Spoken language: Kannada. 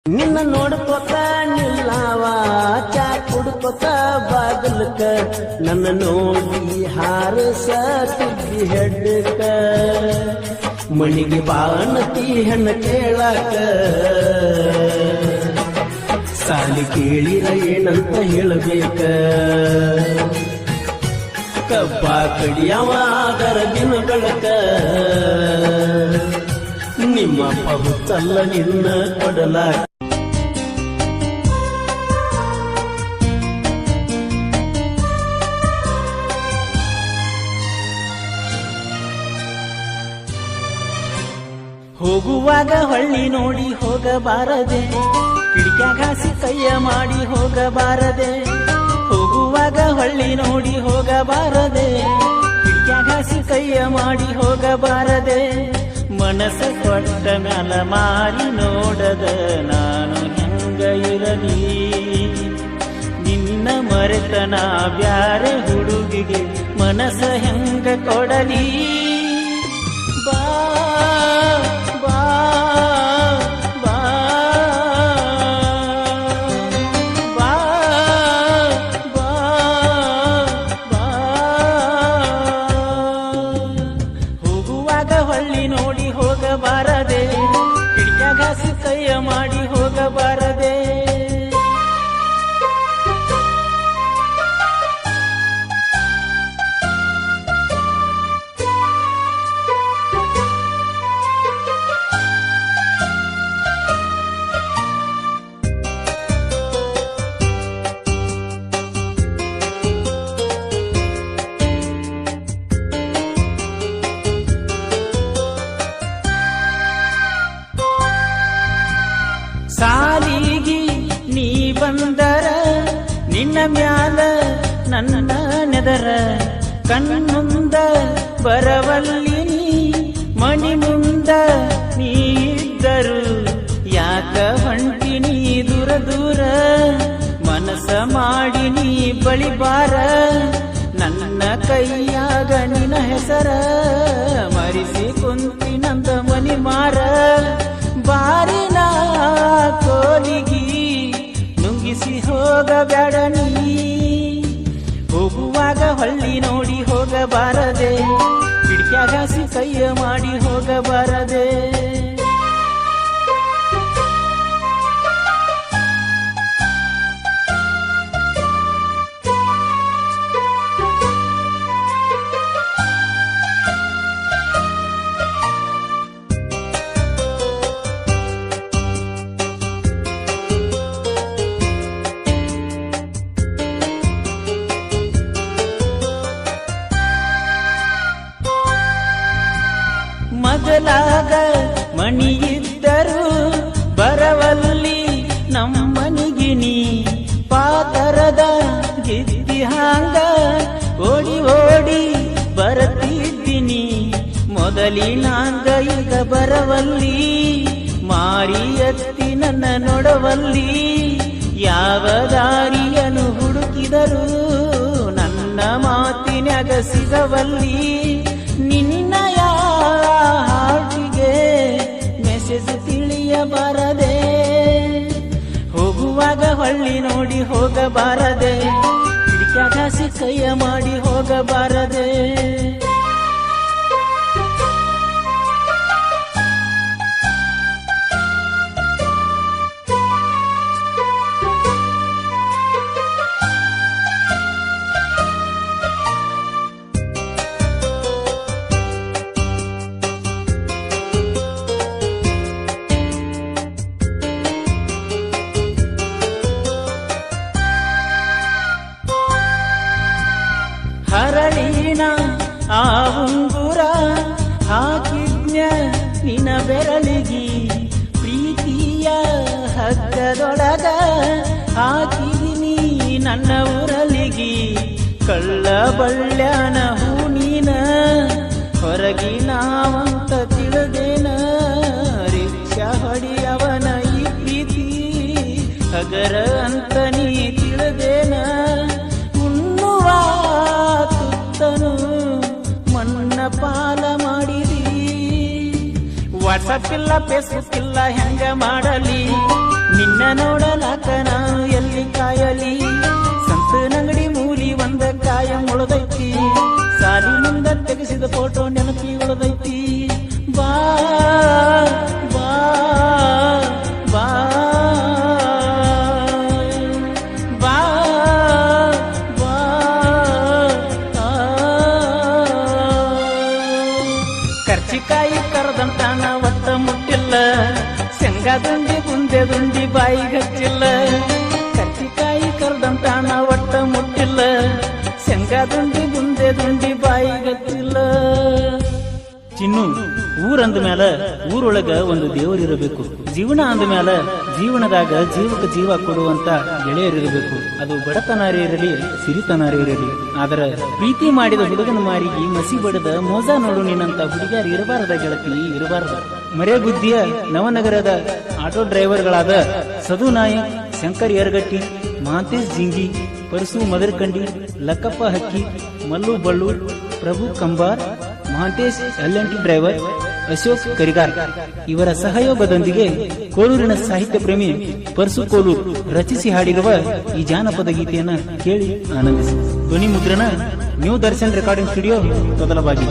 ನಿನ್ನ ನೋಡ್ಕೊತ ನಿಲ್ಲವ ಚಾ ಕುಡ್ಕೊತ ಬಾಗಲ್ಕ ನನ್ನ ನೋಡಿ ಹಾರಸತಿದ್ದಿ ಹೆಡ್ಕ ಮಣಿಗೆ ಬಾಣತಿ ಹೆಣ್ಣ ಕೇಳಾಕ ಸಾಲಿ ಕೇಳಿರ ಏನಂತ ಹೇಳಬೇಕ ಕಬ್ಬ ಕಡಿಯವ ಅದರ ದಿನ ಬೆಳಕ ನಿಮ್ಮ ಪಹುತ್ತಲ್ಲ ನಿನ್ನ ಕೊಡಲಾಕ ಹೋಗುವಾಗ ಹೊಳ್ಳಿ ನೋಡಿ ಹೋಗಬಾರದೆ ಕಿಡಿಕ್ಯಾಗ ಹಾಸಿ ಕೈಯ ಮಾಡಿ ಹೋಗಬಾರದೆ ಹೋಗುವಾಗ ಹೊಳ್ಳಿ ನೋಡಿ ಹೋಗಬಾರದೆ ಕಿಡಿಕ್ಯಾಗ ಹಾಸಿ ಕೈಯ ಮಾಡಿ ಹೋಗಬಾರದೆ ಮನಸ್ಸ ಕೊಟ್ಟ ಮ್ಯಾಲ ಮಾರಿ ನೋಡದ ನಾನು ಹೆಂಗ ಇರಲಿ ನಿನ್ನ ಮರೆತನ ಬ್ಯಾರೆ ಹುಡುಗಿಗೆ ಮನಸ್ಸ ಹೆಂಗ ಕೊಡಲಿ ಬಾ ಬಾ ಬಾ ಬಾ ಬಾ ಬಾ ಹೋಗುವಾಗ ಹೊಳ್ಳಿ ನೋಡಿ ಹೋಗಬಾರದೆ ಕಿಡಿಕ್ಯಾಗ ಹಾಸಿ ಕೈಯ ಮಾಡಿ ಹೋಗಬಾರದೆ ಸಾಲಿಗಿ ನೀ ಬಂದರ ನಿನ್ನ ಮ್ಯಾಲ ನನ್ನ ನೆದರ ಕಣ್ಣುಂದ ಬರವಲ್ಲಿ ನೀ ಮಣಿ ಮುಂದ ನೀ ಇದ್ದರು ಯಾಕ ಹೊಂಟಿ ನೀ ದೂರ ದೂರ ಮನಸ್ಸ ಮಾಡಿ ನೀ ಬಳಿ ಬಾರ ನನ್ನ ಕೈಯಾಗ ನಿನ್ನ ಹೆಸರ ಮರಿಸಿ ಕುಂತಿ ನಂದ ಮನಿ ಮಾರ ಬಾರಿನ ಕೋಲಿಗಿ ನುಂಗಿಸಿ ಹೋಗಬೇಡ ನೀ ಹೋಗುವಾಗ ಹೊಳ್ಳಿ ನೋಡಿ ಹೋಗಬಾರದೆ ಕಿಡಿಕ್ಯಾಗ ಹಾಸಿ ಕೈಯ ಮಾಡಿ ಹೋಗಬಾರದೆ ಮೊದಲಾಗ ಮಣಿ ಇದ್ದರು ಬರವಲ್ಲಿ ನಮ್ಮನಿಗಿನಿ ಪಾತರದ ಗಿದ್ದಿ ಹಾಂಗ ಓಡಿ ಓಡಿ ಬರತಿದ್ದೀನಿ ಮೊದಲಿನಾಂಗ ಈಗ ಬರವಲ್ಲಿ ಮಾರಿ ಎತ್ತಿ ನನ್ನ ನೋಡವಲ್ಲಿ ಯಾವ ದಾರಿಯನ್ನು ಹುಡುಕಿದರು ನನ್ನ ಮಾತಿನಾಗ ಸಿಗವಲ್ಲಿ ನಿನ್ನಯ ಹಾಟಿಗೆ ಮೆಸೇಜ್ ತಿಳಿಯಬಾರದೆ ಹೋಗುವಾಗ ಹೊಳ್ಳಿ ನೋಡಿ ಹೋಗಬಾರದೆ ಕಿಡಿಕ್ಯಾಗ ಹಾಸಿ ಕೈಯ ಮಾಡಿ ಹೋಗಬಾರದೆ ಹರಳಿನ ಆ ಉಂಗುರ ಹಾಕಿದ್ನ್ಯ ನಿನ ಬೆರಳಿಗಿ ಪ್ರೀತಿಯ ಹಗ್ಗದೊಳಗ ಹಾಕಿದಿನಿ ನನ್ನ ಉರಲಿಗಿ ಕಳ್ಳ ಬಳ್ಳ್ಯಾನ ಹೂ ನೀನ ಹೊರಗಿನಾವಂತ ತಿಳಿದೇನ ರಿಕ್ಷಾ ಹೊಡಿಯವನ ಈ ಪ್ರೀತಿ ಹಗರ ಅಂತ ನೀ ತಿಳಿದೇನ ಉಣ್ಣುವ ತುತ್ತನು ಮಣ್ಣ ಪಾಲ ಮಾಡಿದಿ ವಾಟ್ಸಪ್ ಇಲ್ಲ ಫೇಸ್ಬುಕ್ ಇಲ್ಲ ಹೆಂಗ ಮಾಡಲಿ ತೆಗೆಸಿದ ಫೋಟೋ ನೆನಪಿ ಉಳಿದೈತಿ ಬಾ ಬಾ ಬಾ ಬಾ ಬಾ ಕರ್ಚಿಕಾಯಿ ಕರದಂತಾನ ಒಟ್ಟ ಮುಟ್ಟಿಲ್ಲ ಶೇಂಗಾದುಂಡಿ ಬುಂದೆ ದುಂಡಿ ಬಾಯಿಗೆ ಹಚ್ಚಿಲ್ಲ ಕರ್ಚಿಕಾಯಿ ಕರದಂತಾನ ಒಟ್ಟ ಮುಟ್ಟಿಲ್ಲ ಶೇಂಗಾದುಂಡಿ ಬುಂದೆ ದುಂಡಿ ಬಾಯಿಗೆ ಹಚ್ಚಿಲ್ಲ ಚಿನ್ನು ಊರಂದ ಮ್ಯಾಲ ಊರೊಳಗ ಒಂದು ದೇವರಿರಬೇಕು ಜೀವನ ಅಂದ ಮ್ಯಾಲ ಜೀವನದಾಗ ಜೀವಕ್ಕೆ ಜೀವ ಕೊಡುವಂತ ಗೆಳೆಯರಿರಬೇಕು ಅದು ಬಡತನಾರೇ ಇರಲಿ ಸಿರಿತನಾರೇ ಇರಲಿ ಆದ್ರ ಪ್ರೀತಿ ಮಾಡಿದ ಹುಡುಗನ ಮಾರಿಗೆ ಮಸಿ ಬಡದ ಮೋಜ ನೋಡು ನಿನ್ನಂತ ಹುಡುಗಿಯರು ಇರಬಾರದ ಗೆಳತಿ ಇರಬಾರದ ಮರೆ ಬುದ್ಧಿಯ ನವನಗರದ ಆಟೋ ಡ್ರೈವರ್ಗಳಾದ ಸದು ನಾಯಕ್ ಶಂಕರ್ ಯರಗಟ್ಟಿ ಮಹಾಂತೇಶ್ ಜಿಂಗಿ ಪರಸು ಮದರ್ಕಂಡಿ ಲಕ್ಕಪ್ಪ ಹಕ್ಕಿ ಮಲ್ಲು ಬಳ್ಳು ಪ್ರಭು ಕಂಬಾರ್ ಮಹಾಂತೇಶ್ LNT ಡ್ರೈವರ್ ಅಶೋಕ್ ಕರಿಗಾರ್ ಇವರ ಸಹಯೋಗದೊಂದಿಗೆ ಕೋಲೂರಿನ ಸಾಹಿತ್ಯ ಪ್ರೇಮಿ ಪರಸು ಕೋಲೂರು ರಚಿಸಿ ಹಾಡಿರುವ ಈ ಜಾನಪದ ಗೀತೆಯನ್ನ ಕೇಳಿ ಆನಂದಿಸಿ ಧ್ವನಿ ಮುದ್ರಣ new Darshan recording studio Todalbagi